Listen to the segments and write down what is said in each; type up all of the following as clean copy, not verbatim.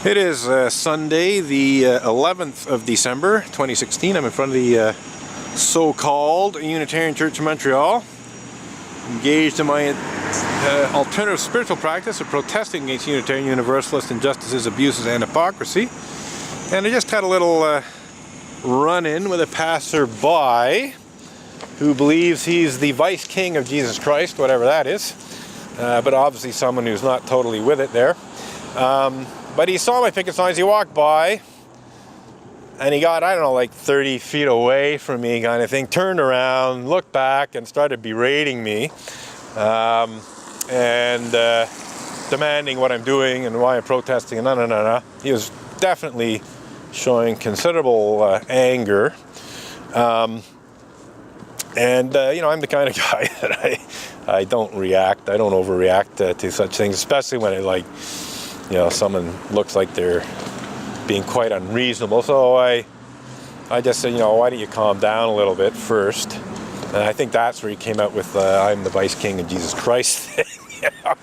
It is Sunday, the 11th of December, 2016. I'm in front of the so-called Unitarian Church in Montreal, engaged in my alternative spiritual practice of protesting against Unitarian Universalist injustices, abuses, and hypocrisy. And I just had a little run-in with a passer-by who believes he's the vice king of Jesus Christ, whatever that is, but obviously someone who's not totally with it there. But he saw my picket signs, he walked by, and he got, I don't know, like 30 feet away from me kind of thing, turned around, looked back, and started berating me, and demanding what I'm doing and why I'm protesting, and no. He was definitely showing considerable anger. You know, I'm the kind of guy that I don't react, I don't overreact to such things, especially when it, like, you know, someone looks like they're being quite unreasonable. So I just said, you know, why don't you calm down a little bit first? And I think that's where he came out with I'm the vice king of Jesus Christ thing. You know?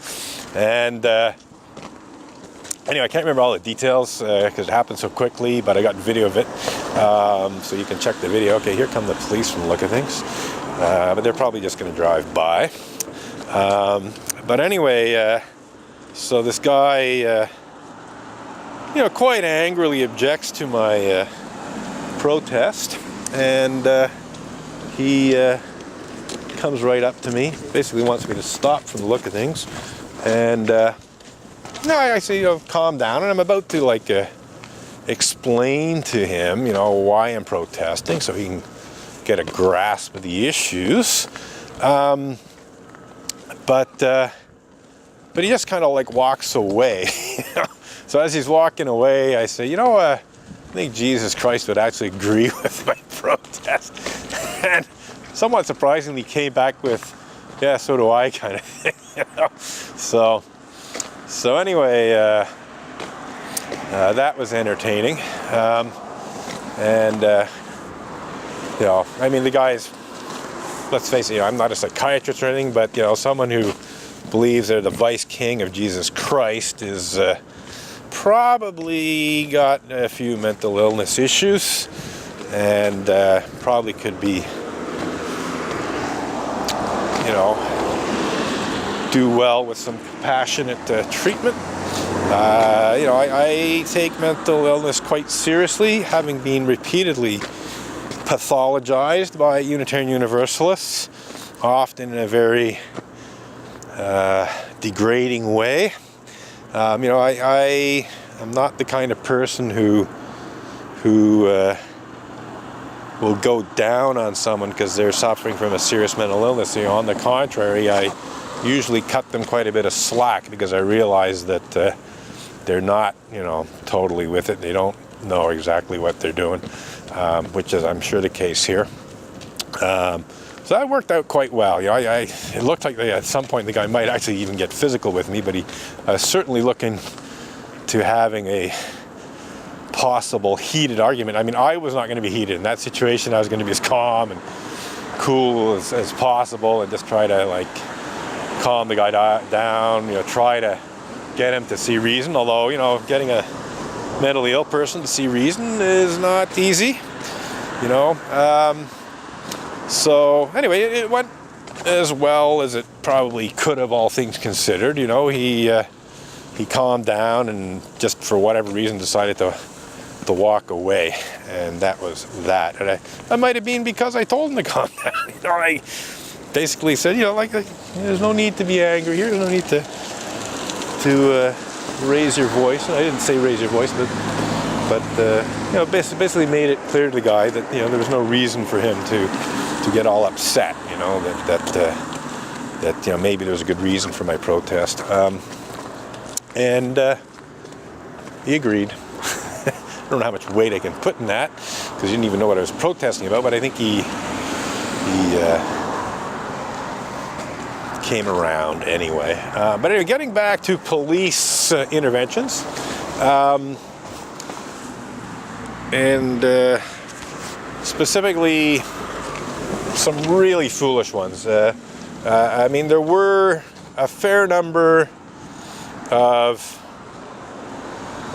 And anyway, I can't remember all the details because it happened so quickly, but I got video of it. So you can check the video. Okay, here come the police from the look of things. But they're probably just going to drive by. But anyway, so this guy, you know, quite angrily objects to my protest, and he comes right up to me, basically wants me to stop from the look of things, and I say, you know, calm down, and I'm about to, like, explain to him, you know, why I'm protesting, so he can get a grasp of the issues, but he just kind of, like, walks away. So as he's walking away, I say, you know, I think Jesus Christ would actually agree with my protest. And somewhat surprisingly came back with, yeah, so do I, kind of thing. You know? So anyway, that was entertaining. You know, I mean, the guy's, let's face it, you know, I'm not a psychiatrist or anything, but, you know, someone who believes they're the vice king of Jesus Christ is probably got a few mental illness issues, and probably could be, you know, do well with some compassionate treatment. You know, I take mental illness quite seriously, having been repeatedly pathologized by Unitarian Universalists, often in a very degrading way. You know, I am not the kind of person who will go down on someone because they're suffering from a serious mental illness. You know, on the contrary, I usually cut them quite a bit of slack because I realize that they're not, you know, totally with it. They don't know exactly what they're doing, which is, I'm sure, the case here. So that worked out quite well. You know, it looked like at some point the guy might actually even get physical with me, but he was certainly looking to having a possible heated argument. I mean, I was not going to be heated in that situation. I was going to be as calm and cool as possible and just try to, like, calm the guy down, you know, try to get him to see reason. Although, you know, getting a mentally ill person to see reason is not easy, you know. So anyway, it went as well as it probably could have, all things considered. You know, he calmed down and just for whatever reason decided to walk away, and that was that. And that might have been because I told him to calm down. You know, I basically said, you know, like there's no need to be angry here. There's no need to raise your voice. I didn't say raise your voice, but you know, basically made it clear to the guy that, you know, there was no reason for him to get all upset, you know, that you know, maybe there was a good reason for my protest, and he agreed. I don't know how much weight I can put in that because he didn't even know what I was protesting about, but I think he came around anyway. But anyway, getting back to police interventions, and specifically some really foolish ones. I mean, there were a fair number of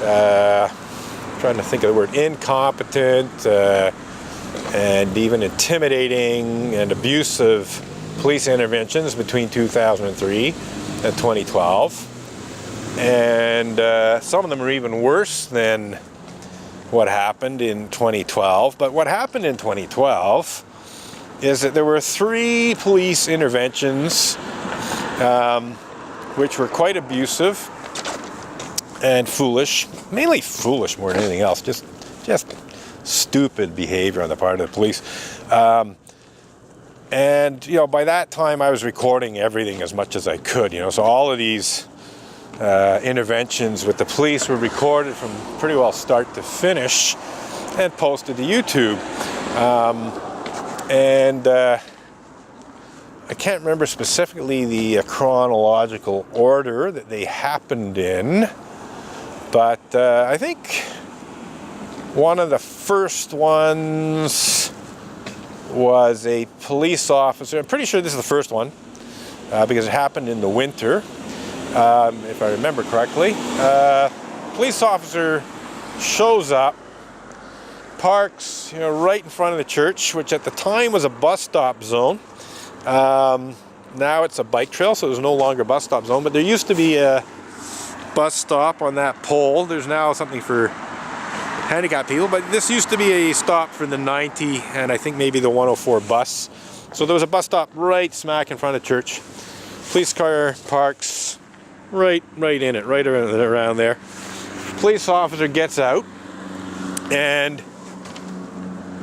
trying to think of the word, incompetent, and even intimidating and abusive police interventions between 2003 and 2012. And some of them are even worse than what happened in 2012. But what happened in 2012 is that there were 3 police interventions which were quite abusive and foolish, mainly foolish more than anything else, just stupid behavior on the part of the police. And, you know, by that time I was recording everything as much as I could, you know, so all of these interventions with the police were recorded from pretty well start to finish and posted to YouTube. I can't remember specifically the chronological order that they happened in, but I think one of the first ones was a police officer. I'm pretty sure this is the first one because it happened in the winter, if I remember correctly. Police officer shows up, parks, you know, right in front of the church, which at the time was a bus stop zone. Now it's a bike trail, so there's no longer a bus stop zone, but there used to be a bus stop on that pole. There's now something for handicapped people, but this used to be a stop for the 90 and I think maybe the 104 bus. So there was a bus stop right smack in front of the church. Police car parks right in it, right around there. Police officer gets out and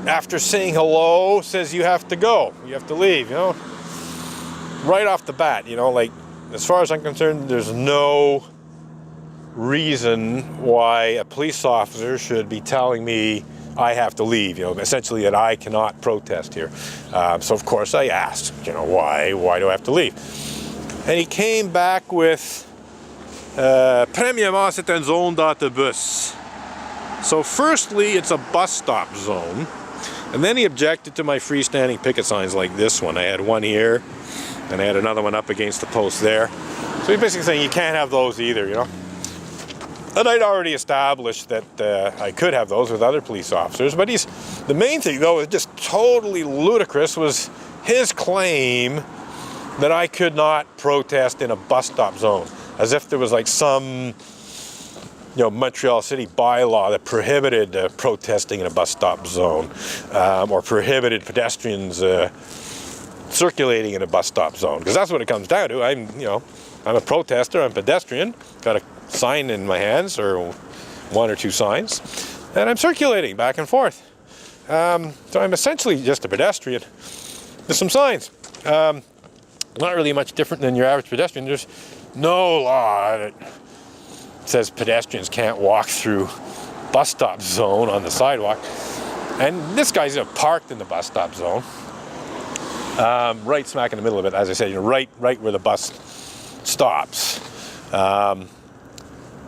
after saying hello says you have to go, you have to leave, you know. Right off the bat, you know, like as far as I'm concerned, there's no reason why a police officer should be telling me I have to leave, you know, essentially that I cannot protest here. So of course I asked, you know, why do I have to leave? And he came back with, premièrement, c'est une zone d'autobus. So firstly, it's a bus stop zone. And then he objected to my freestanding picket signs like this one. I had one here, and I had another one up against the post there. So he's basically saying you can't have those either, you know. And I'd already established that I could have those with other police officers, but the main thing though is just totally ludicrous was his claim that I could not protest in a bus stop zone, as if there was like some, you know, Montreal city bylaw that prohibited protesting in a bus stop zone, or prohibited pedestrians circulating in a bus stop zone, because that's what it comes down to. I'm a protester, I'm a pedestrian, got a sign in my hands, or 1 or 2 signs, and I'm circulating back and forth. So I'm essentially just a pedestrian with some signs. Not really much different than your average pedestrian. There's no law that says pedestrians can't walk through bus stop zone on the sidewalk. And this guy's parked in the bus stop zone, right smack in the middle of it, as I said, you know, right where the bus stops.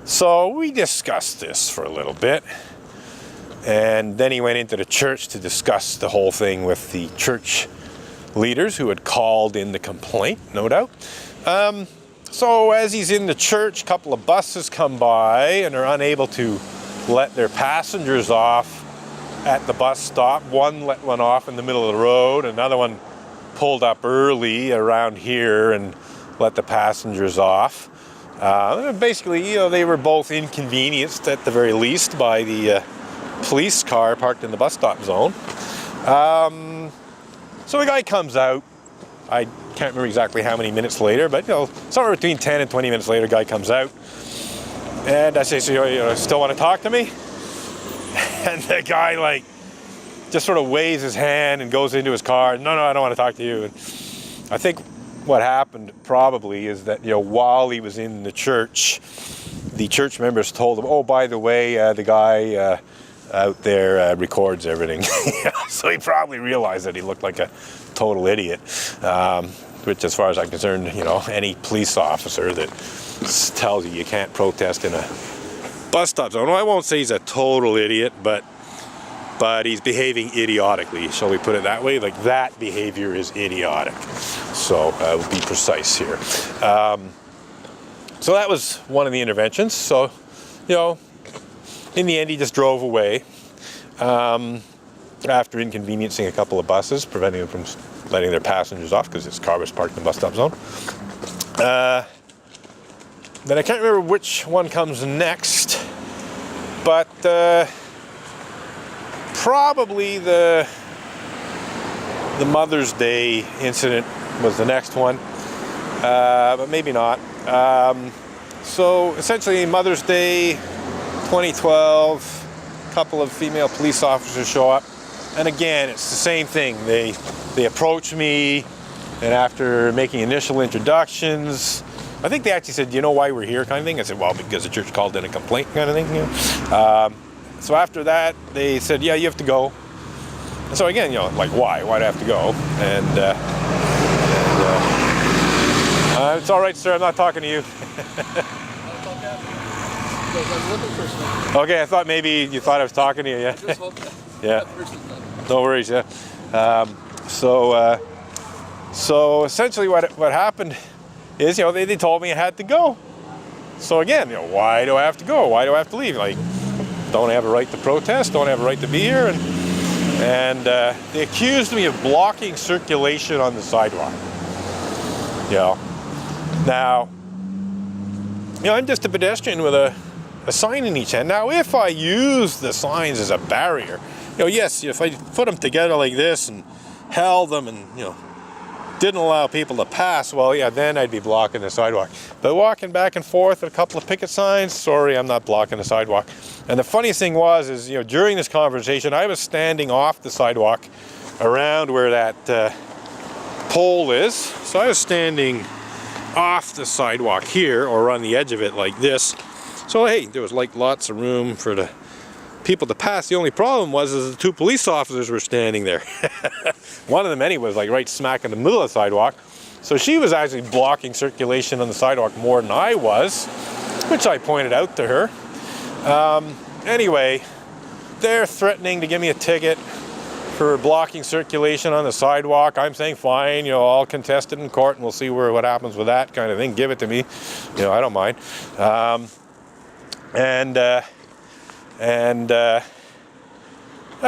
So we discussed this for a little bit, and then he went into the church to discuss the whole thing with the church leaders who had called in the complaint, no doubt. So as he's in the church, a couple of buses come by and are unable to let their passengers off at the bus stop. One let one off in the middle of the road, another one pulled up early around here and let the passengers off. Basically, you know, they were both inconvenienced at the very least by the police car parked in the bus stop zone. So the guy comes out. I can't remember exactly how many minutes later, but you know, somewhere between 10 and 20 minutes later, guy comes out. And I say, so you still want to talk to me? And the guy like just sort of waves his hand and goes into his car. No, I don't want to talk to you. And I think what happened probably is that, you know, while he was in the church members told him, oh, by the way, the guy out there records everything. So he probably realized that he looked like a total idiot, which as far as I'm concerned, you know, any police officer that tells you can't protest in a bus stop zone, well, I won't say he's a total idiot, but he's behaving idiotically, shall we put it that way? Like, that behavior is idiotic. So we'll be precise here. So that was one of the interventions. So, you know, in the end, he just drove away after inconveniencing a couple of buses, preventing them from letting their passengers off because his car was parked in the bus stop zone. Then I can't remember which one comes next, but probably the Mother's Day incident was the next one, but maybe not. So essentially, Mother's Day 2012, a couple of female police officers show up, and again, it's the same thing. They approach me, and after making initial introductions, I think they actually said, "Do you know why we're here?" kind of thing. I said, "Well, because the church called in a complaint," kind of thing. You know? So after that, they said, "Yeah, you have to go." And so again, you know, like, why? Why do I have to go? And it's all right, sir. I'm not talking to you. Okay, I thought maybe you thought I was talking to you. Yeah. Yeah. No worries. Yeah. So essentially, what happened is, you know, they told me I had to go. So again, you know, why do I have to go? Why do I have to leave? Like, don't I have a right to protest? Don't I have a right to be here? And they accused me of blocking circulation on the sidewalk. You know, now, you know, I'm just a pedestrian with a sign in each hand. Now, if I use the signs as a barrier, you know, yes, if I put them together like this and held them and, you know, didn't allow people to pass, well, yeah, then I'd be blocking the sidewalk. But walking back and forth with a couple of picket signs, sorry, I'm not blocking the sidewalk. And the funniest thing was, you know, during this conversation, I was standing off the sidewalk around where that pole is. So I was standing off the sidewalk here, or on the edge of it like this. So hey, there was like lots of room for the people to pass. The only problem was the two police officers were standing there. One of them anyway was like right smack in the middle of the sidewalk. So she was actually blocking circulation on the sidewalk more than I was, which I pointed out to her. Anyway, they're threatening to give me a ticket for blocking circulation on the sidewalk. I'm saying, fine, you know, I'll contest it in court and we'll see what happens with that kind of thing. Give it to me. You know, I don't mind. I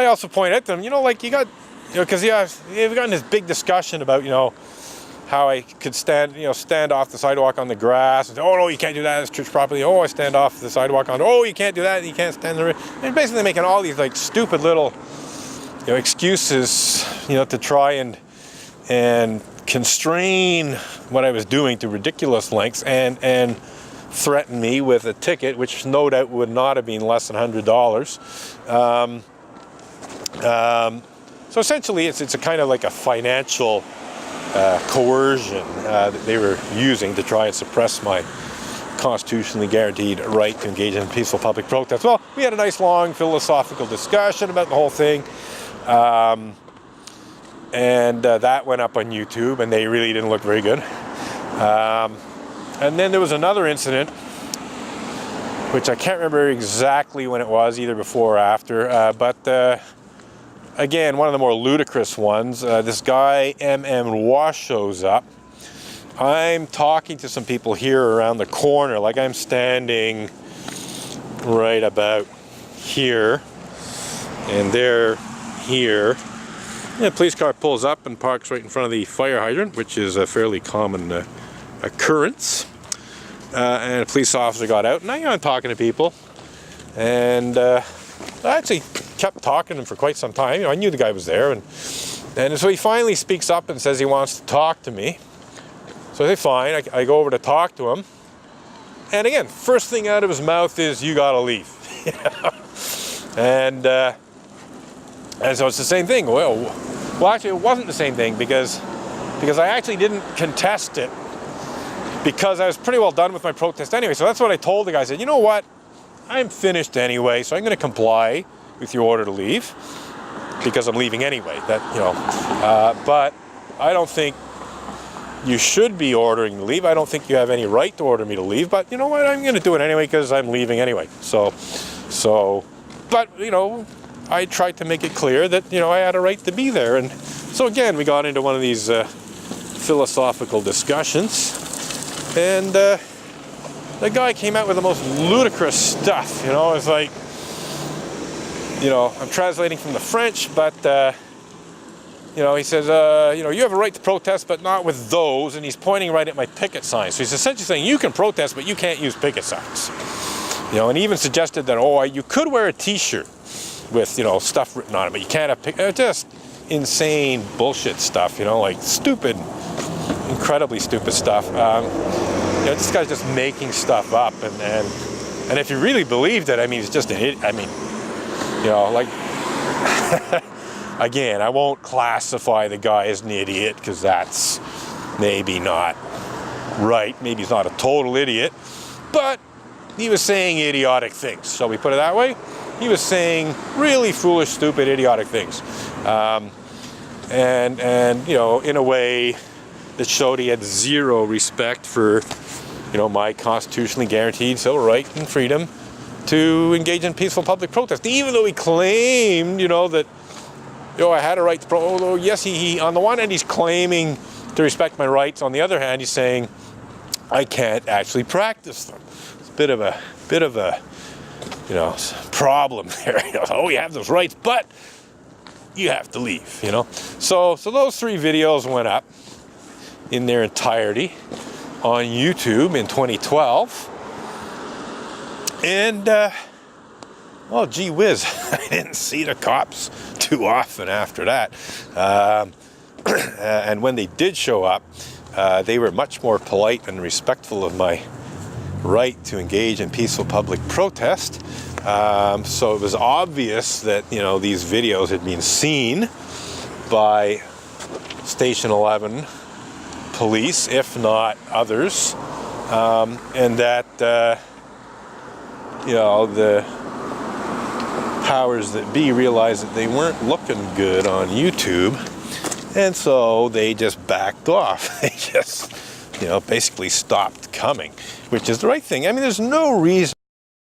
also point out to them, you know, like you got, you know, because we've gotten this big discussion about, you know, how I could stand off the sidewalk on the grass. And, oh no, you can't do that. It's church property. Oh, I stand off the sidewalk on. Oh, you can't do that. You can't stand there. And basically making all these like stupid little, you know, excuses, you know, to try and constrain what I was doing to ridiculous lengths and threaten me with a ticket, which no doubt would not have been less than $100. So essentially, it's a kind of like a financial coercion that they were using to try and suppress my constitutionally guaranteed right to engage in peaceful public protest. Well, we had a nice long philosophical discussion about the whole thing, and that went up on YouTube, and they really didn't look very good. And then there was another incident, which I can't remember exactly when it was, either before or after, but again, one of the more ludicrous ones. This guy, M.M. shows up. I'm talking to some people here around the corner, like I'm standing right about here, and they're here. And the police car pulls up and parks right in front of the fire hydrant, which is a fairly common occurrence. And a police officer got out, and I'm talking to people, and I actually kept talking to him for quite some time. You know, I knew the guy was there, and so he finally speaks up and says he wants to talk to me. So I say, fine. I go over to talk to him, and again, first thing out of his mouth is, "You gotta leave." And so it's the same thing. Well, actually, it wasn't the same thing because I actually didn't contest it, because I was pretty well done with my protest anyway. So that's what I told the guy. I said, you know what? I'm finished anyway, so I'm going to comply with your order to leave, because I'm leaving anyway. That, you know, but I don't think you should be ordering me to leave. I don't think you have any right to order me to leave. But you know what? I'm going to do it anyway because I'm leaving anyway. So, but you know, I tried to make it clear that, you know, I had a right to be there. And so again, we got into one of these philosophical discussions. And the guy came out with the most ludicrous stuff, you know. It's like, you know, I'm translating from the French, but, you know, he says, you know, you have a right to protest, but not with those. And he's pointing right at my picket signs. So he's essentially saying you can protest, but you can't use picket signs. You know, and he even suggested that, oh, you could wear a T-shirt with, you know, stuff written on it, but you can't have just insane bullshit stuff, you know, like stupid, incredibly stupid stuff. You know, this guy's just making stuff up, and if you really believed it, I mean, he's just an idiot. I mean, you know, like, again, I won't classify the guy as an idiot, because that's maybe not right. Maybe he's not a total idiot, but he was saying idiotic things. Shall we put it that way? He was saying really foolish, stupid, idiotic things. And you know, in a way that showed he had zero respect for, you know, my constitutionally guaranteed civil right and freedom to engage in peaceful public protest. Even though he claimed, you know, that, you know, I had a right to protest. Although, yes, he on the one hand, he's claiming to respect my rights. On the other hand, he's saying I can't actually practice them. It's a bit of a, you know, problem there. You know, oh, you have those rights, but you have to leave, you know. So those 3 videos went up in their entirety on YouTube in 2012. And, well, gee whiz, I didn't see the cops too often after that. And when they did show up, they were much more polite and respectful of my right to engage in peaceful public protest. So it was obvious that, you know, these videos had been seen by Station 11 police, if not others, and that, you know, the powers that be realized that they weren't looking good on YouTube, and so they just backed off. They just, you know, basically stopped coming, which is the right thing. I mean, there's no reason